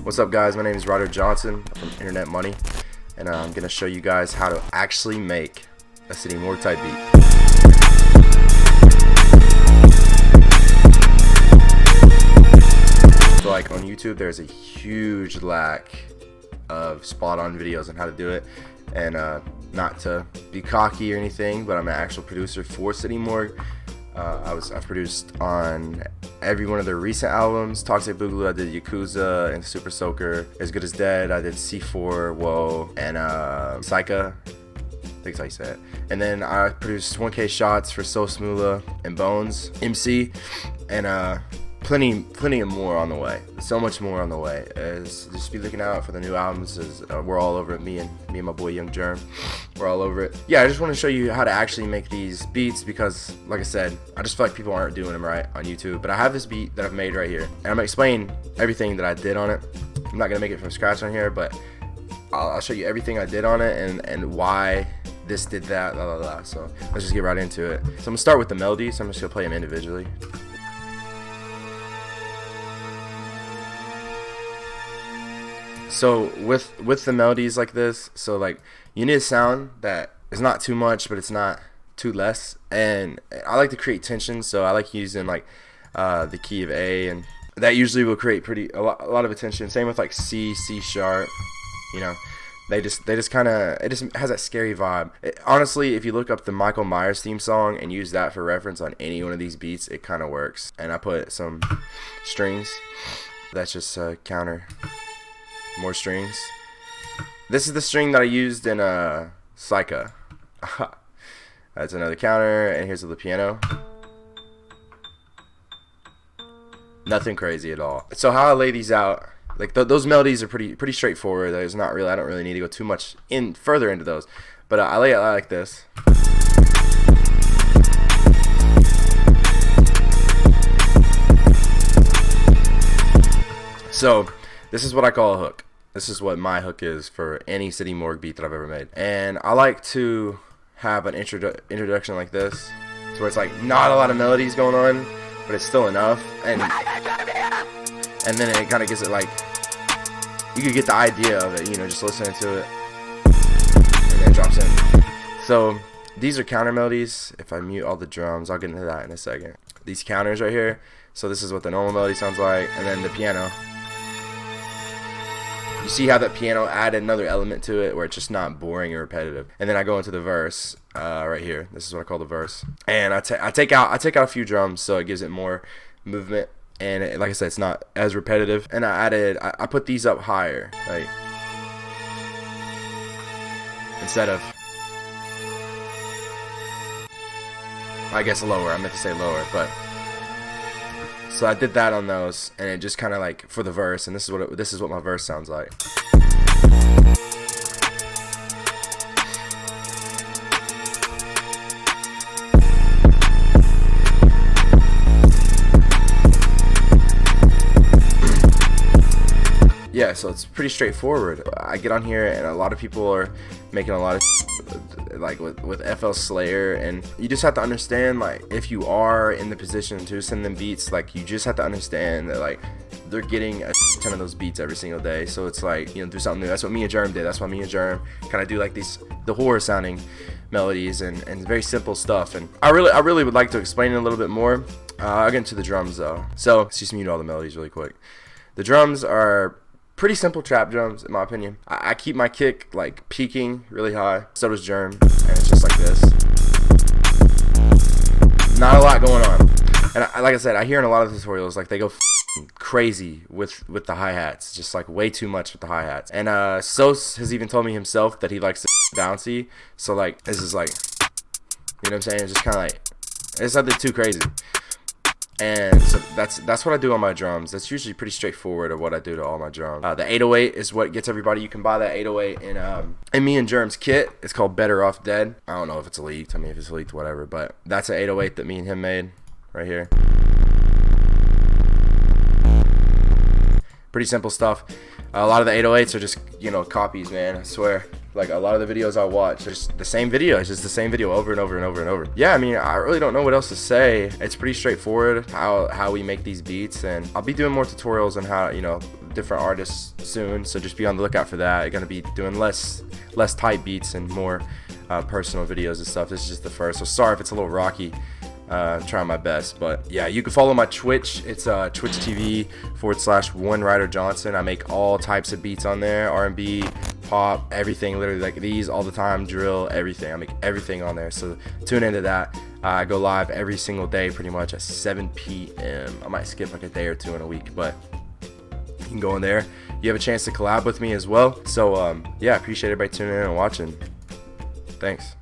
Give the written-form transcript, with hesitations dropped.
What's up, guys? My name is RYDER Johnson from Internet Money, and I'm gonna show you guys how to actually make a City Morgue type beat. So like on YouTube, there's a huge lack of spot-on videos on how to do it, and not to be cocky or anything, but I'm an actual producer for City Morgue. I've produced on every one of their recent albums. Toxic Boogaloo, I did Yakuza and Super Soaker. As Good as Dead, I did C4, Whoa, and Psycha. I think that's how you say it. And then I produced 1K Shots for Sosmula and Bones, MC, and plenty of more on the way. So much more on the way. Just be looking out for the new albums. We're all over it. Me and my boy Young Germ, we're all over it. Yeah, I just want to show you how to actually make these beats because, like I said, I just feel like people aren't doing them right on YouTube. But I have this beat that I've made right here, and I'm gonna explain everything that I did on it. I'm not gonna make it from scratch on here, but I'll show you everything I did on it and why this did that, blah blah blah. So let's just get right into it. So I'm gonna start with the melodies. I'm just gonna play them individually. So with the melodies like this, so like you need a sound that is not too much, but it's not too less. And I like to create tension, so I like using like the key of A, and that usually will create a lot of attention. Same with like C sharp. You know, they just kind of, it just has that scary vibe. Honestly, if you look up the Michael Myers theme song and use that for reference on any one of these beats, it kind of works. And I put some strings. That's just counter. More strings. This is the string that I used in Psycha. That's another counter, and here's the piano. Nothing crazy at all. So how I lay these out, like those melodies are pretty straightforward. There's not really, I don't really need to go too much further into those, but I lay it out like this. So this is what I call a hook. This is what my hook is for any City Morgue beat that I've ever made. And I like to have an introduction like this, so where it's like not a lot of melodies going on, but it's still enough. And then it kind of gives it like, you could get the idea of it, you know, just listening to it. And then it drops in. So these are counter melodies. If I mute all the drums, I'll get into that in a second. These counters right here. So this is what the normal melody sounds like, and then the piano. You see how that piano added another element to it where it's just not boring and repetitive. And then I go into the verse right here. This is what I call the verse. And I take out a few drums so it gives it more movement. And like I said, it's not as repetitive. And I put these up higher, like instead of, I guess lower. I meant to say lower, but. So I did that on those, and it just kind of like for the verse, and this is what my verse sounds like. Yeah, so it's pretty straightforward. I get on here, and a lot of people are making a lot of like with FL Slayer, and you just have to understand, like, if you are in the position to send them beats, like, you just have to understand that like they're getting a ton of those beats every single day. So it's like, you know, do something new. That's what me and Germ did. That's why me and Germ kind of do like the horror sounding melodies and very simple stuff. And I really would like to explain it a little bit more. I'll get into the drums though. So let's just mute all the melodies really quick. The drums are pretty simple trap drums, in my opinion. I keep my kick like peaking really high. So does Germ, and it's just like this. Not a lot going on. And like I said, I hear in a lot of tutorials like they go crazy with the hi-hats, just like way too much with the hi-hats. And Sos has even told me himself that he likes it bouncy. So like this is like, you know what I'm saying? It's just kind of like, it's nothing too crazy. And so that's what I do on my drums. That's usually pretty straightforward of what I do to all my drums. The 808 is what gets everybody. You can buy that 808 in me and Germ's kit. It's called Better Off Dead. I don't know if it's leaked. I mean, if it's leaked, whatever. But that's an 808 that me and him made right here. Pretty simple stuff. A lot of the 808s are just, you know, copies, man. I swear. Like a lot of the videos I watch, it's just the same video. It's just the same video over and over and over and over. Yeah, I mean, I really don't know what else to say. It's pretty straightforward how we make these beats, and I'll be doing more tutorials on how, you know, different artists soon. So just be on the lookout for that. I'm gonna be doing less tight beats and more personal videos and stuff. This is just the first, so sorry if it's a little rocky. Trying my best, but yeah, you can follow my Twitch. It's Twitch TV/OneRYDER I make all types of beats on there, R&B, pop, everything, literally like these all the time, drill, everything. I make everything on there, so tune into that. I go live every single day pretty much at 7 p.m. I might skip like a day or two in a week, but you can go in there. You have a chance to collab with me as well. So yeah, I appreciate everybody tuning in and watching. Thanks.